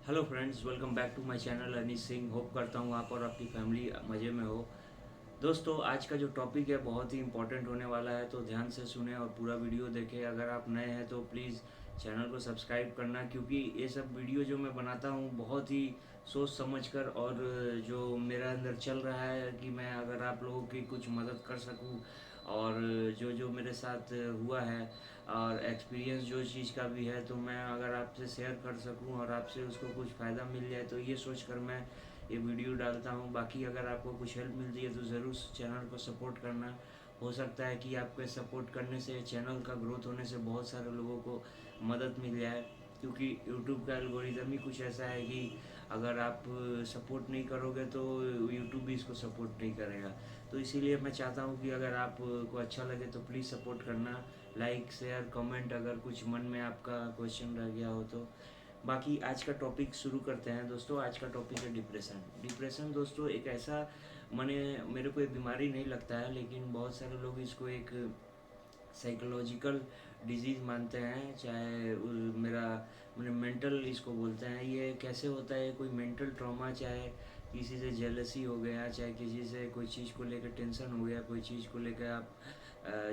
Hello friends, welcome back to my channel Anees Singh. Hope करता हूँ आप और आपकी फैमिली मज़े में हो। दोस्तों, आज का जो टॉपिक है बहुत ही इंपॉर्टेंट होने वाला है, तो ध्यान से सुने और पूरा वीडियो देखें। अगर आप नए हैं तो प्लीज़ चैनल को सब्सक्राइब करना, क्योंकि ये सब वीडियो जो मैं बनाता हूँ बहुत ही सोच समझ कर, और जो मेरा अंदर चल रहा है कि मैं अगर आप लोगों की कुछ मदद कर सकूँ, और जो जो मेरे साथ हुआ है और एक्सपीरियंस जो चीज़ का भी है, तो मैं अगर आपसे शेयर कर सकूं और आपसे उसको कुछ फ़ायदा मिल जाए, तो ये सोचकर मैं ये वीडियो डालता हूं। बाकी अगर आपको कुछ हेल्प मिलती है तो ज़रूर चैनल को सपोर्ट करना। हो सकता है कि आपके सपोर्ट करने से, चैनल का ग्रोथ होने से बहुत सारे लोगों को मदद मिल जाए, क्योंकि यूट्यूब का एल्गोरिदम ही कुछ ऐसा है कि अगर आप सपोर्ट नहीं करोगे तो यूट्यूब भी इसको सपोर्ट नहीं करेगा। तो इसीलिए मैं चाहता हूँ कि अगर आपको अच्छा लगे तो प्लीज़ सपोर्ट करना। लाइक, शेयर, कमेंट, अगर कुछ मन में आपका क्वेश्चन रह गया हो तो। बाकी आज का टॉपिक शुरू करते हैं दोस्तों। आज का टॉपिक है डिप्रेशन। डिप्रेशन दोस्तों एक ऐसा, मेरे को एक बीमारी नहीं लगता है, लेकिन बहुत सारे लोग इसको एक साइकोलॉजिकल डिजीज़ मानते हैं। चाहे मेरा मैंने मेंटल इसको बोलते हैं। ये कैसे होता है, कोई मेंटल ट्रॉमा, चाहे किसी से जेलसी हो गया, चाहे किसी से कोई चीज़ को लेकर टेंशन हो गया, कोई चीज़ को लेकर आप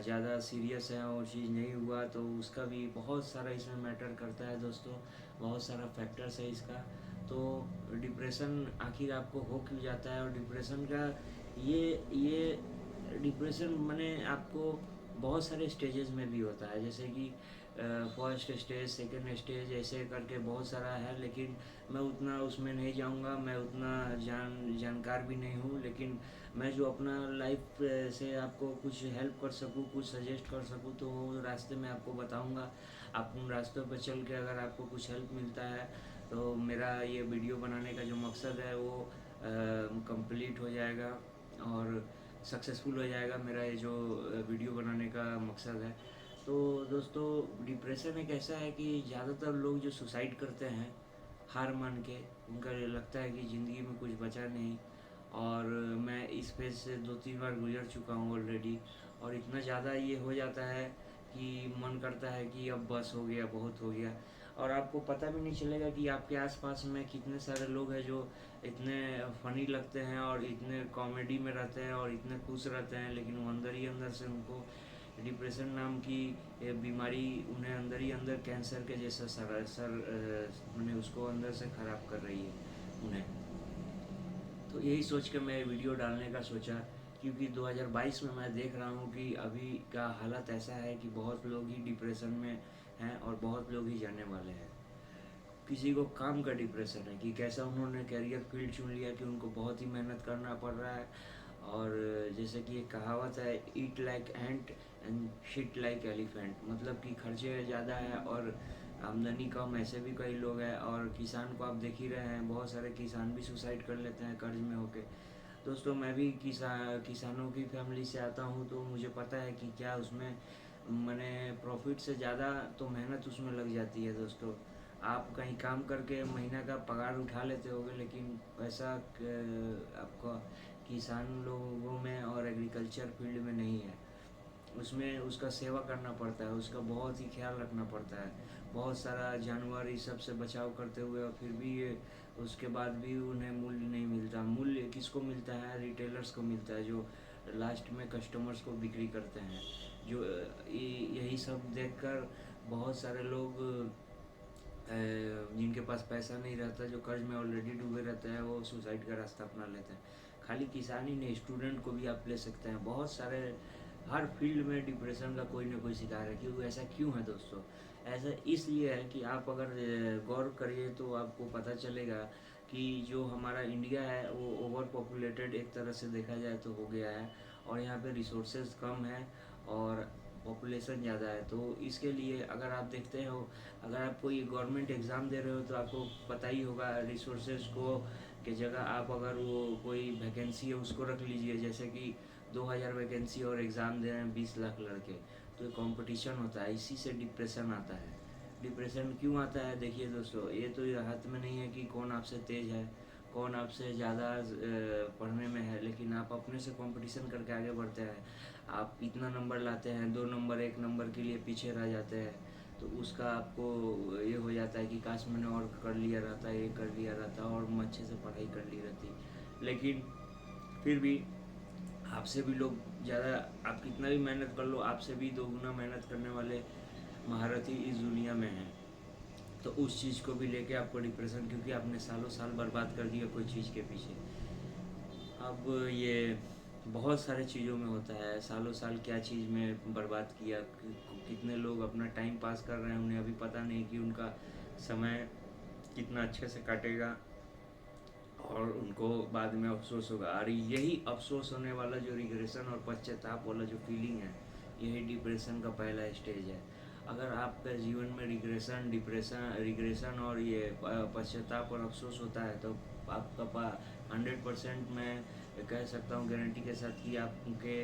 ज़्यादा सीरियस हैं और चीज़ नहीं हुआ, तो उसका भी बहुत सारा इसमें मैटर करता है दोस्तों। बहुत सारा फैक्टर्स है इसका। तो डिप्रेशन आखिर आपको हो क्यों जाता है, और डिप्रेशन का ये डिप्रेशन मैंने आपको बहुत सारे स्टेजेस में भी होता है, जैसे कि फर्स्ट स्टेज, सेकंड स्टेज, ऐसे करके बहुत सारा है। लेकिन मैं उतना उसमें नहीं जाऊंगा, मैं उतना जानकार भी नहीं हूँ। लेकिन मैं जो अपना लाइफ से आपको कुछ हेल्प कर सकूँ, कुछ सजेस्ट कर सकूँ, तो वो रास्ते में आपको बताऊंगा। आप उन रास्तों पर चल के अगर आपको कुछ हेल्प मिलता है, तो मेरा ये वीडियो बनाने का जो मकसद है वो कंप्लीट हो जाएगा और सक्सेसफुल हो जाएगा। मेरा ये जो वीडियो बनाने का मकसद है। तो दोस्तों, डिप्रेशन एक ऐसा है कि ज़्यादातर लोग जो सुसाइड करते हैं हार मान के, उनका ये लगता है कि ज़िंदगी में कुछ बचा नहीं। और मैं इस फेज से 2-3 बार गुजर चुका हूँ ऑलरेडी। और इतना ज़्यादा ये हो जाता है कि मन करता है कि अब बस हो गया, बहुत हो गया। और आपको पता भी नहीं चलेगा कि आपके आसपास में कितने सारे लोग हैं जो इतने फ़नी लगते हैं और इतने कॉमेडी में रहते हैं और इतने खुश रहते हैं, लेकिन वो अंदर ही अंदर से उनको डिप्रेशन नाम की बीमारी उन्हें अंदर ही अंदर कैंसर के जैसा मैंने उसको अंदर से ख़राब कर रही है उन्हें। तो यही सोच के मैं वीडियो डालने का सोचा, क्योंकि 2022 में मैं देख रहा हूँ कि अभी का हालत ऐसा है कि बहुत लोग ही डिप्रेशन में हैं और बहुत लोग ही जाने वाले हैं। किसी को काम का डिप्रेशन है कि कैसा उन्होंने कैरियर फील्ड चुन लिया कि उनको बहुत ही मेहनत करना पड़ रहा है। और जैसे कि एक कहावत है, eat like ant and shit like elephant, मतलब कि खर्चे ज़्यादा है और आमदनी कम। ऐसे भी कई लोग हैं। और किसान को आप देख ही रहे हैं, बहुत सारे किसान भी सुसाइड कर लेते हैं कर्ज में होके। दोस्तों, मैं भी किसानों की फैमिली से आता हूँ, तो मुझे पता है कि क्या उसमें मैंने प्रॉफिट से ज़्यादा तो मेहनत उसमें लग जाती है दोस्तों। आप कहीं काम करके महीना का पगार उठा लेते होगे, लेकिन पैसा आपका किसान लोगों में और एग्रीकल्चर फील्ड में नहीं है। उसमें उसका सेवा करना पड़ता है, उसका बहुत ही ख्याल रखना पड़ता है, बहुत सारा जानवर इस सब से बचाव करते हुए, और फिर भी ये उसके बाद भी उन्हें मूल्य नहीं मिलता। मूल्य किसको मिलता है? रिटेलर्स को मिलता है, जो लास्ट में कस्टमर्स को बिक्री करते हैं। जो यही सब देखकर बहुत सारे लोग जिनके पास पैसा नहीं रहता, जो कर्ज में ऑलरेडी डूबे रहते हैं, वो सुसाइड का रास्ता अपना लेते हैं। खाली किसान ही नहीं, स्टूडेंट को भी आप ले सकते हैं। बहुत सारे हर फील्ड में डिप्रेशन का कोई ना कोई शिकार है। क्यों ऐसा क्यों है दोस्तों? ऐसा इसलिए है कि आप अगर गौर करिए तो आपको पता चलेगा कि जो हमारा इंडिया है वो ओवर पॉपुलेटेड एक तरह से देखा जाए तो हो गया है। और यहाँ पे रिसोर्सेज कम है और पॉपुलेशन ज़्यादा है। तो इसके लिए अगर आप देखते हो, अगर आप कोई गवर्नमेंट एग्ज़ाम दे रहे हो तो आपको पता ही होगा, रिसोर्सेज को की जगह आप अगर वो कोई वैकेंसी है उसको रख लीजिए। जैसे कि 2000 वैकेंसी और एग्ज़ाम दे रहे हैं 20 लाख लड़के, तो कंपटीशन होता है, इसी से डिप्रेशन आता है। डिप्रेशन क्यों आता है? देखिए दोस्तों, ये तो ये हाथ में नहीं है कि कौन आपसे तेज़ है, कौन आपसे ज़्यादा पढ़ने में है, लेकिन आप अपने से कंपटीशन करके आगे बढ़ते हैं। आप इतना नंबर लाते हैं, 2 नंबर 1 नंबर के लिए पीछे रह जाते हैं, तो उसका आपको ये हो जाता है कि काश मैंने और कर लिया रहता, ये कर लिया रहता और मैं अच्छे से पढ़ाई कर ली रहती। लेकिन फिर भी आपसे भी लोग ज़्यादा, आप कितना भी मेहनत कर लो, आपसे भी दोगुना मेहनत करने वाले महारथी इस दुनिया में हैं। तो उस चीज़ को भी लेके आपको डिप्रेशन, क्योंकि आपने सालों साल बर्बाद कर दिया कोई चीज़ के पीछे। अब ये बहुत सारे चीज़ों में होता है, सालों साल क्या चीज़ में बर्बाद किया, कितने लोग अपना टाइम पास कर रहे हैं, उन्हें अभी पता नहीं कि उनका समय कितना अच्छे से काटेगा और उनको बाद में अफसोस होगा। और यही अफसोस होने वाला जो रिग्रेशन और पश्चाताप वाला जो फीलिंग है, यही डिप्रेशन का पहला स्टेज है। अगर आपके जीवन में रिग्रेशन और ये पश्चाताप और अफसोस होता है, तो आपका 100% मैं कह सकता हूँ गारंटी के साथ कि आपके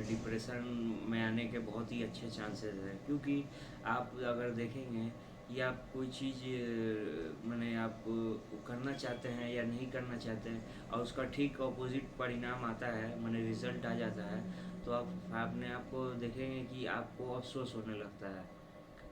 डिप्रेशन में आने के बहुत ही अच्छे चांसेस हैं। क्योंकि आप अगर देखेंगे कि आप कोई चीज़ मैंने आप करना चाहते हैं या नहीं करना चाहते हैं और उसका ठीक अपोजिट परिणाम आता है, मैंने रिजल्ट आ जाता है, तो आप अपने आप को देखेंगे कि आपको अफसोस होने लगता है,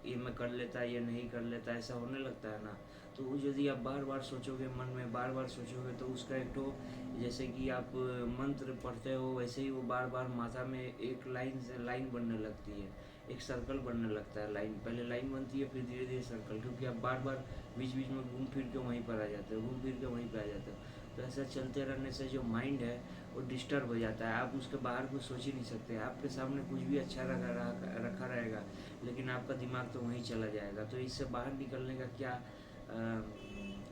ये मैं कर लेता, ये नहीं कर लेता, ऐसा होने लगता है ना। तो वो यदि आप बार बार सोचोगे, मन में बार बार सोचोगे, तो उसका एक तो जैसे कि आप मंत्र पढ़ते हो, वैसे ही वो बार बार माथा में एक लाइन से लाइन बनने लगती है, एक सर्कल बनने लगता है। लाइन पहले लाइन बनती है, फिर धीरे धीरे सर्कल, क्योंकि आप बार बार बीच बीच में घूम फिर के वहीं पर आ जाते हो, घूम फिर के वहीं पर आ जाते हो। तो ऐसा चलते रहने से जो माइंड है वो डिस्टर्ब हो जाता है, आप उसके बाहर कुछ सोच ही नहीं सकते। आपके सामने कुछ भी अच्छा रखा रहेगा, लेकिन आपका दिमाग तो वहीं चला जाएगा। तो इससे बाहर निकलने का क्या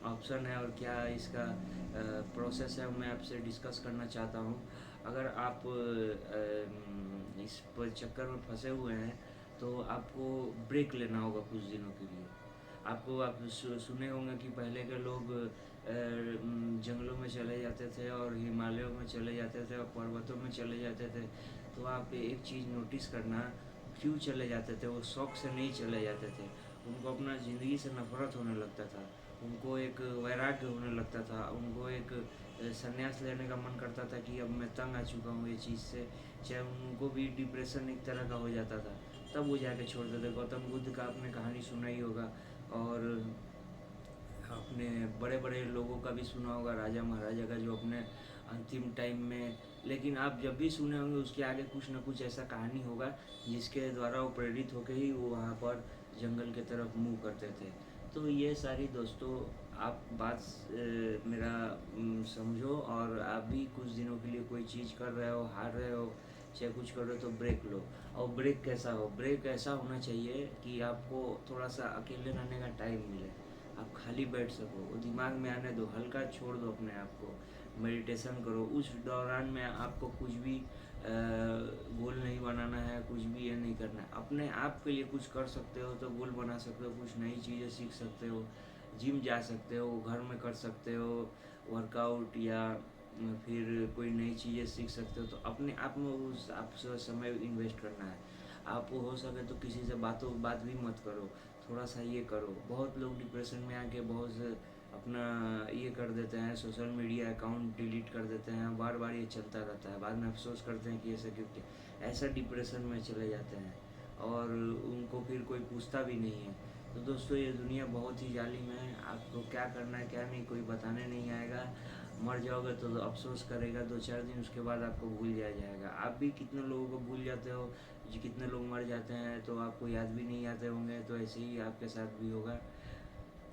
ऑप्शन है और क्या इसका प्रोसेस है, मैं आपसे डिस्कस करना चाहता हूँ। अगर आप इस पर चक्कर में फंसे हुए हैं, तो आपको ब्रेक लेना होगा कुछ दिनों के लिए। आपको आप सुने होंगे कि पहले के लोग जंगलों में चले जाते थे और हिमालयों में चले जाते थे और पर्वतों में चले जाते थे। तो आप एक चीज़ नोटिस करना, क्यों चले जाते थे? वो शौक से नहीं चले जाते थे, उनको अपना ज़िंदगी से नफरत होने लगता था, उनको एक वैराग्य होने लगता था, उनको एक संन्यास लेने का मन करता था कि अब मैं तंग आ चुका हूँ ये चीज़ से। चाहे उनको भी डिप्रेशन एक तरह का हो जाता था, तब वो जाके छोड़ देते। गौतम बुद्ध का आपने कहानी सुना ही होगा, और आपने बड़े बड़े लोगों का भी सुना होगा, राजा महाराजा का, जो अपने अंतिम टाइम में, लेकिन आप जब भी सुने होंगे उसके आगे कुछ ना कुछ ऐसा कहानी होगा जिसके द्वारा वो प्रेरित होकर ही वो वहाँ पर जंगल की तरफ मूव करते थे। तो ये सारी दोस्तों, आप बात मेरा समझो, और आप भी कुछ दिनों के लिए कोई चीज़ कर रहे हो, हार रहे हो, चाहे कुछ कर रहे हो, तो ब्रेक लो। और ब्रेक कैसा हो? ब्रेक ऐसा होना चाहिए कि आपको थोड़ा सा अकेले रहने का टाइम मिले, आप खाली बैठ सको, वो दिमाग में आने दो, हल्का छोड़ दो अपने आप को, मेडिटेशन करो। उस दौरान में आपको कुछ भी गोल नहीं बनाना है, कुछ भी ये नहीं करना है, अपने आप के लिए कुछ कर सकते हो तो गोल बना सकते हो, कुछ नई चीज़ें सीख सकते हो, जिम जा सकते हो, घर में कर सकते हो वर्कआउट, या फिर कोई नई चीज़ें सीख सकते हो। तो अपने आप में उस आप समय इन्वेस्ट करना है। आप हो सके तो किसी से बात भी मत करो, थोड़ा सा ये करो। बहुत लोग डिप्रेशन में आके बहुत अपना ये कर देते हैं, सोशल मीडिया अकाउंट डिलीट कर देते हैं, बार बार ये चलता रहता है, बाद में अफसोस करते हैं कि ऐसा क्यों किया, ऐसा डिप्रेशन में चले जाते हैं और उनको फिर कोई पूछता भी नहीं है। तो दोस्तों, ये दुनिया बहुत ही जालिम है, आपको क्या करना है क्या नहीं कोई बताने नहीं आएगा। मर जाओगे तो अफसोस करेगा 2-4 दिन, उसके बाद आपको भूल जाएगा। आप भी कितने लोगों को भूल जाते हो, जी कितने लोग मर जाते हैं तो आपको याद भी नहीं आते होंगे। तो ऐसे ही आपके साथ भी होगा।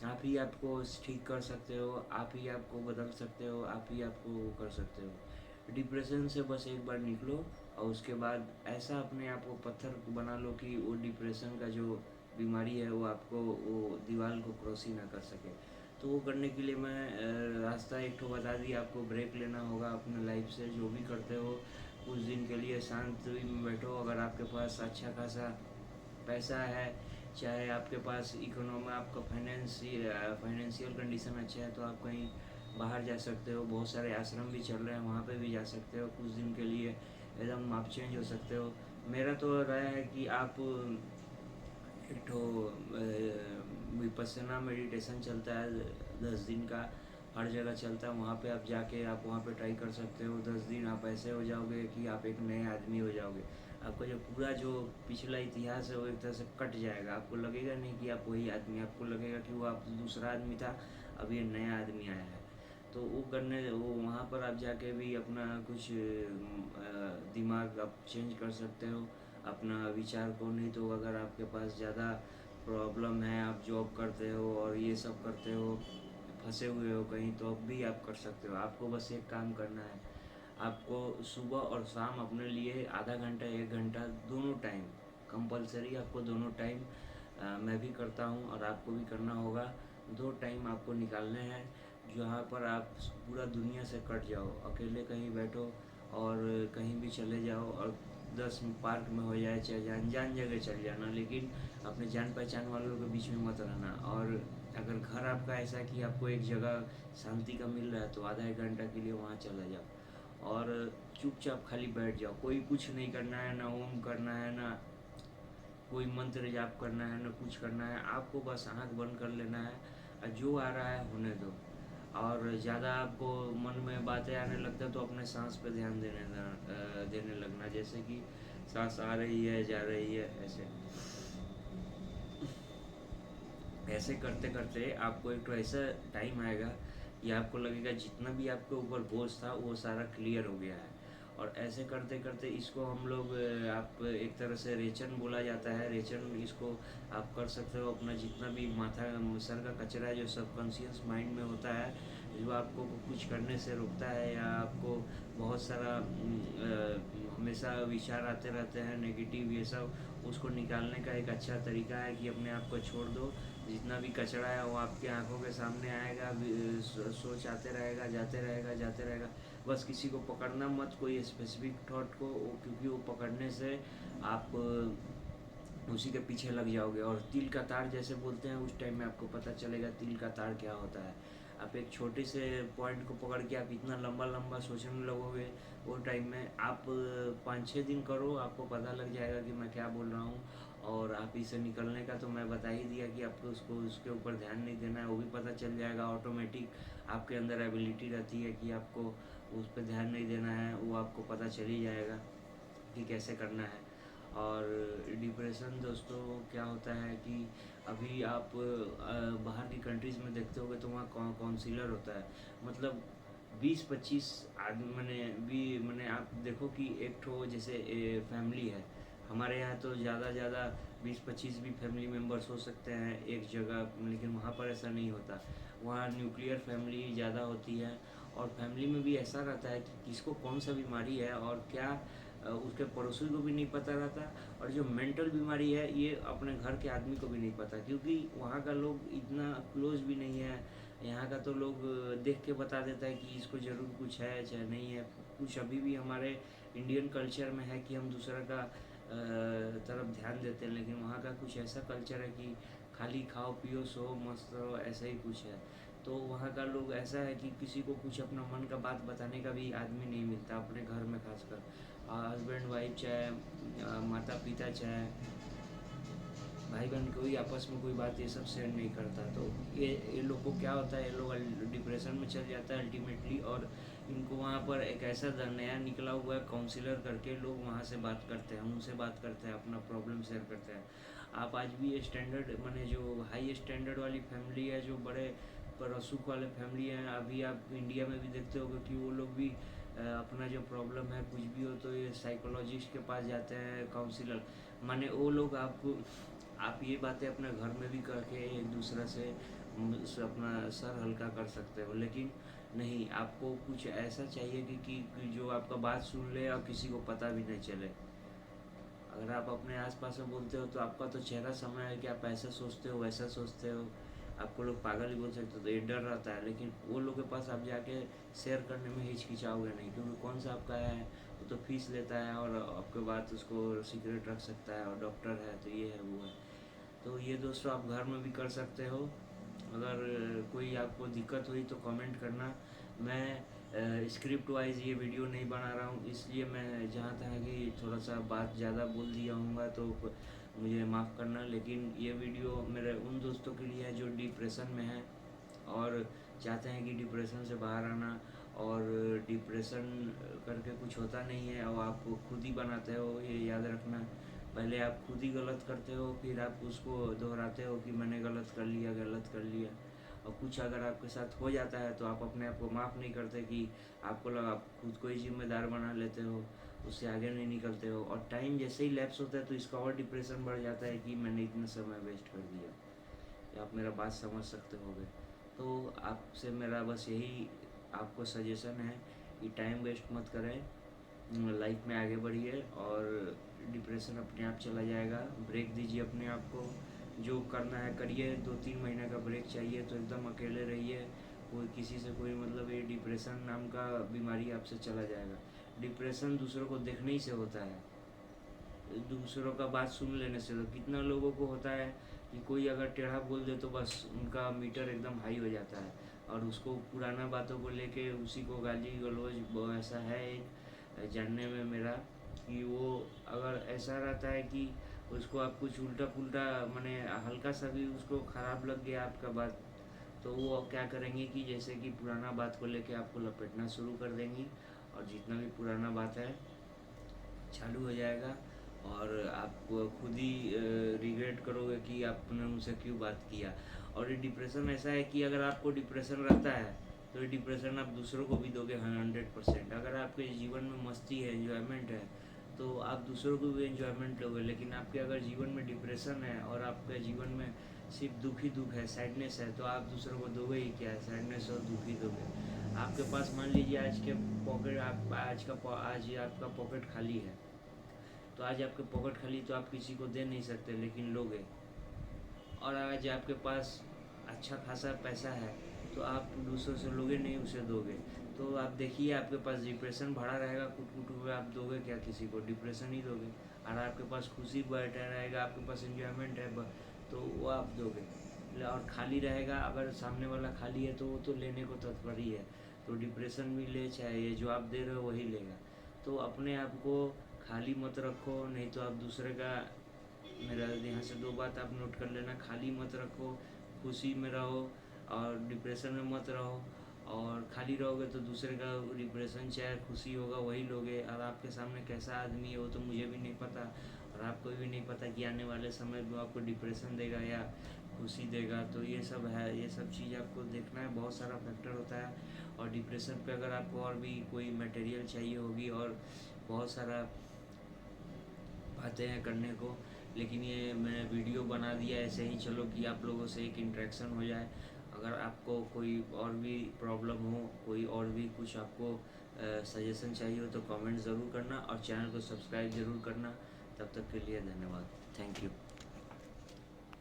आप ही आपको ठीक कर सकते हो, आप ही आपको बदल सकते हो, आप ही आपको वो कर सकते हो। डिप्रेशन से बस एक बार निकलो, और उसके बाद ऐसा अपने आप को पत्थर बना लो कि वो डिप्रेशन का जो बीमारी है वो आपको वो दीवार को क्रॉस ही ना कर सके। तो वो करने के लिए मैं रास्ता एक तो बता दिया, आपको ब्रेक लेना होगा अपने लाइफ से, जो भी करते हो कुछ दिन के लिए शांत में बैठो। अगर आपके पास अच्छा खासा पैसा है, चाहे आपके पास इकोनॉमी, आपका फाइनेंशियल कंडीशन अच्छा है, तो आप कहीं बाहर जा सकते हो। बहुत सारे आश्रम भी चल रहे हैं, वहाँ पे भी जा सकते हो कुछ दिन के लिए, एकदम आप चेंज हो सकते हो। मेरा तो राय है कि आप एक तो विपस्सना मेडिटेशन चलता है 10 दिन का, हर जगह चलता है, वहाँ पे आप जाके आप वहाँ पे ट्राई कर सकते हो। 10 दिन आप ऐसे हो जाओगे कि आप एक नए आदमी हो जाओगे। आपका जो पूरा जो पिछला इतिहास है वो एक तरह से कट जाएगा। आपको लगेगा नहीं कि आप वही आदमी, आपको लगेगा कि वो आप दूसरा आदमी था, अब ये नया आदमी आया है। तो वो वहाँ पर आप जाके भी अपना कुछ दिमाग आप चेंज कर सकते हो, अपना विचार को। नहीं तो अगर आपके पास ज़्यादा प्रॉब्लम है, आप जॉब करते हो और ये सब करते हो, फंसे हुए हो कहीं, तो अब भी आप कर सकते हो। आपको बस एक काम करना है, आपको सुबह और शाम अपने लिए आधा घंटा 1 घंटा दोनों टाइम कंपलसरी, आपको दोनों टाइम, मैं भी करता हूँ और आपको भी करना होगा, 2 टाइम आपको निकालने हैं जहाँ पर आप पूरा दुनिया से कट जाओ, अकेले कहीं बैठो और कहीं भी चले जाओ, और 10 पार्क में हो जाए, चाहे अनजान जगह चल जाना, लेकिन अपने जान पहचान वालों के बीच में मत रहना। और अगर घर आपका ऐसा है कि आपको एक जगह शांति का मिल रहा है, तो आधा 1 घंटा के लिए वहाँ चला जाओ और चुपचाप खाली बैठ जाओ। कोई कुछ नहीं करना है, ना ओम करना है, ना कोई मंत्र जाप करना है, ना कुछ करना है। आपको बस आँख बंद कर लेना है और जो आ रहा है होने दो। और ज़्यादा आपको मन में बातें आने लगता है तो अपने सांस पे ध्यान देने लगना, जैसे कि सांस आ रही है, जा रही है, ऐसे ऐसे करते करते आपको एक तो ऐसा टाइम आएगा कि आपको लगेगा जितना भी आपके ऊपर बोझ था वो सारा क्लियर हो गया है। और ऐसे करते करते इसको हम लोग आप एक तरह से रेचन बोला जाता है, रेचन। इसको आप कर सकते हो, अपना जितना भी माथा सर का कचरा जो सबकॉन्शियस माइंड में होता है, जो आपको कुछ करने से रोकता है, या आपको बहुत सारा हमेशा विचार आते रहते हैं नेगेटिव, ये सब उसको निकालने का एक अच्छा तरीका है कि अपने आप को छोड़ दो। जितना भी कचरा है वो आपकी आंखों के सामने आएगा, सोच आते रहेगा, जाते रहेगा, जाते रहेगा। बस किसी को पकड़ना मत, कोई स्पेसिफिक थॉट को, क्योंकि वो पकड़ने से आप उसी के पीछे लग जाओगे। और तिल का तार जैसे बोलते हैं, उस टाइम में आपको पता चलेगा तिल का तार क्या होता है। आप एक छोटे से पॉइंट को पकड़ के आप इतना लंबा लंबा सोचने लगोगे, वो टाइम में आप 5-6 दिन करो, आपको पता लग जाएगा कि मैं क्या बोल रहा हूँ। और आप इसे निकलने का तो मैं बता ही दिया कि आपको उसको उसके ऊपर ध्यान नहीं देना है, वो भी पता चल जाएगा ऑटोमेटिक। आपके अंदर एबिलिटी रहती है कि आपको उस पर ध्यान नहीं देना है, वो आपको पता चल ही जाएगा कि कैसे करना है। और डिप्रेशन दोस्तों क्या होता है कि अभी आप बाहर की कंट्रीज़ में देखते होगे तो वहाँ काउंसिलर होता है, मतलब 20-25 आदमी। मैंने आप देखो कि एक ठो जैसे फैमिली है, हमारे यहाँ तो ज़्यादा 20-25 भी फैमिली मेम्बर्स हो सकते हैं एक जगह, लेकिन वहाँ पर ऐसा नहीं होता। वहाँ न्यूक्लियर फैमिली ज़्यादा होती है, और फैमिली में भी ऐसा रहता है कि किसको कौन सा बीमारी है और क्या उसके पड़ोसी को भी नहीं पता रहता। और जो मेंटल बीमारी है ये अपने घर के आदमी को भी नहीं पता, क्योंकि वहाँ का लोग इतना क्लोज भी नहीं है। यहाँ का तो लोग देख के बता देता है कि इसको ज़रूर कुछ है चाहे नहीं है। कुछ अभी भी हमारे इंडियन कल्चर में है कि हम दूसरा का तरफ ध्यान देते हैं, लेकिन वहाँ का कुछ ऐसा कल्चर है कि खाली खाओ पियो सो मस्त रहो, ऐसा ही कुछ है। तो वहाँ का लोग ऐसा है कि किसी को कुछ अपना मन का बात बताने का भी आदमी नहीं मिलता अपने घर में, खासकर हस्बैंड वाइफ चाहे माता पिता चाहे भाई बहन, कोई आपस में कोई बात ये सब शेयर नहीं करता। तो ये लोग को क्या होता है, ये लोग डिप्रेशन में चल जाता है अल्टीमेटली। और इनको वहाँ पर एक ऐसा नया निकला हुआ है काउंसिलर करके, लोग वहाँ से बात करते हैं, उनसे बात करते हैं, अपना प्रॉब्लम शेयर करते हैं। आप आज भी ये स्टैंडर्ड माने जो हाई स्टैंडर्ड वाली फैमिली है, जो बड़े परसुख वाले फैमिली हैं, अभी आप इंडिया में भी देखते होगे कि वो लोग भी अपना जो प्रॉब्लम है कुछ भी हो तो ये साइकोलॉजिस्ट के पास जाते हैं, काउंसिलर। माने वो लोग आपको, आप ये बातें अपने घर में भी करके एक दूसरे से अपना सर हल्का कर सकते हो। लेकिन नहीं, आपको कुछ ऐसा चाहिए कि जो आपका बात सुन ले और किसी को पता भी नहीं चले। अगर आप अपने आसपास में बोलते हो तो आपका तो चेहरा समय है कि आप ऐसा सोचते हो वैसा सोचते हो, आपको लोग पागल ही बोल सकते हो, तो ये डर रहता है। लेकिन वो लोग के पास आप जाके शेयर करने में हिचकिचाओगे नहीं, क्योंकि कौन सा आपका है, वो तो फीस लेता है और आपके बात उसको सीक्रेट रख सकता है, और डॉक्टर है तो ये है वो है। तो ये दोस्तों आप घर में भी कर सकते हो। अगर कोई आपको दिक्कत हुई तो कमेंट करना। मैं स्क्रिप्ट वाइज ये वीडियो नहीं बना रहा हूँ, इसलिए मैं जहाँ तक कि थोड़ा सा बात ज़्यादा बोल दिया हूँगा तो मुझे माफ़ करना। लेकिन ये वीडियो मेरे उन दोस्तों के लिए है जो डिप्रेशन में है और चाहते हैं कि डिप्रेशन से बाहर आना, और डिप्रेशन करके कुछ होता नहीं है, और आप खुद ही बनाते हो, ये याद रखना। पहले आप खुद ही गलत करते हो, फिर आप उसको दोहराते हो कि मैंने गलत कर लिया, गलत कर लिया। और कुछ अगर आपके साथ हो जाता है तो आप अपने आप को माफ़ नहीं करते, कि आपको लगा आप खुद को ही जिम्मेदार बना लेते हो, उससे आगे नहीं निकलते हो। और टाइम जैसे ही लैप्स होता है तो इसका और डिप्रेशन बढ़ जाता है कि मैंने इतना समय वेस्ट कर दिया। या आप मेरा बात समझ सकते होगे। तो आपसे मेरा बस यही आपको सजेशन है कि टाइम वेस्ट मत करें, लाइफ में आगे बढ़िए, और डिप्रेशन अपने आप चला जाएगा। ब्रेक दीजिए अपने आप को, जो करना है करिए। 2-3 महीने का ब्रेक चाहिए तो एकदम अकेले रहिए, कोई किसी से कोई मतलब, ये डिप्रेशन नाम का बीमारी आपसे चला जाएगा। डिप्रेशन दूसरों को देखने ही से होता है, दूसरों का बात सुन लेने से। तो कितना लोगों को होता है कि कोई अगर टेढ़ा बोल दे तो बस उनका मीटर एकदम हाई हो जाता है, और उसको पुराना बातों को लेके उसी को गाली गलौज। वो ऐसा है एक जानने में मेरा, कि वो अगर ऐसा रहता है कि उसको आप कुछ उल्टा पुल्टा माने हल्का सा भी उसको ख़राब लग गया आपका बात, तो वो क्या करेंगे कि जैसे कि पुराना बात को लेके आपको लपेटना शुरू कर देंगी, और जितना भी पुराना बात है चालू हो जाएगा, और आप खुद ही रिग्रेट करोगे कि आपने उनसे क्यों बात किया। और ये डिप्रेशन ऐसा है कि अगर आपको डिप्रेशन रहता है तो ये डिप्रेशन आप दूसरों को भी दोगे 100%। अगर आपके जीवन में मस्ती है, एंजॉयमेंट है, तो आप दूसरों को भी एंजॉयमेंट लोगे। लेकिन आपके अगर जीवन में डिप्रेशन है और आपके जीवन में सिर्फ दुख ही दुख है, सैडनेस है, तो आप दूसरों को दोगे ही क्या, सैडनेस और दुख ही दोगे। आपके पास मान लीजिए आज के पॉकेट, आप आज आपका पॉकेट खाली है, तो आज आपके पॉकेट खाली तो आप किसी को दे नहीं सकते, लेकिन लोगे। और आज आपके पास अच्छा खासा पैसा है तो आप दूसरों से लोगे नहीं, उसे दोगे। तो आप देखिए, आपके पास डिप्रेशन भरा रहेगा कुट कुट हुए, आप दोगे क्या किसी को, डिप्रेशन ही दोगे। और आपके पास खुशी बैठा रहेगा, आपके पास एंजॉयमेंट है तो वो आप दोगे। और खाली रहेगा, अगर सामने वाला खाली है तो वो तो लेने को तत्पर ही है। तो डिप्रेशन भी ले, चाहे ये जो आप दे रहे हो वही लेगा। तो अपने आप को खाली मत रखो, नहीं तो आप दूसरे का, मेरा यहाँ से 2 बात आप नोट कर लेना, खाली मत रखो, खुशी में रहो, और डिप्रेशन में मत रहो। और खाली रहोगे तो दूसरे का डिप्रेशन चाहे खुशी होगा वही लोगे, और आपके सामने कैसा आदमी है वो तो मुझे भी नहीं पता, और आपको भी नहीं पता कि आने वाले समय में आपको डिप्रेशन देगा या खुशी देगा। तो ये सब है, ये सब चीज़ आपको देखना है, बहुत सारा फैक्टर होता है। और डिप्रेशन पे अगर आपको और भी कोई मटेरियल चाहिए होगी, और बहुत सारा बातें हैं करने को, लेकिन ये मैं वीडियो बना दिया ऐसे ही, चलो कि आप लोगों से एक इंटरेक्शन हो जाए। अगर आपको कोई और भी प्रॉब्लम हो, कोई और भी कुछ आपको सजेशन चाहिए हो तो कमेंट ज़रूर करना, और चैनल को सब्सक्राइब ज़रूर करना। तब तक के लिए धन्यवाद, थैंक यू।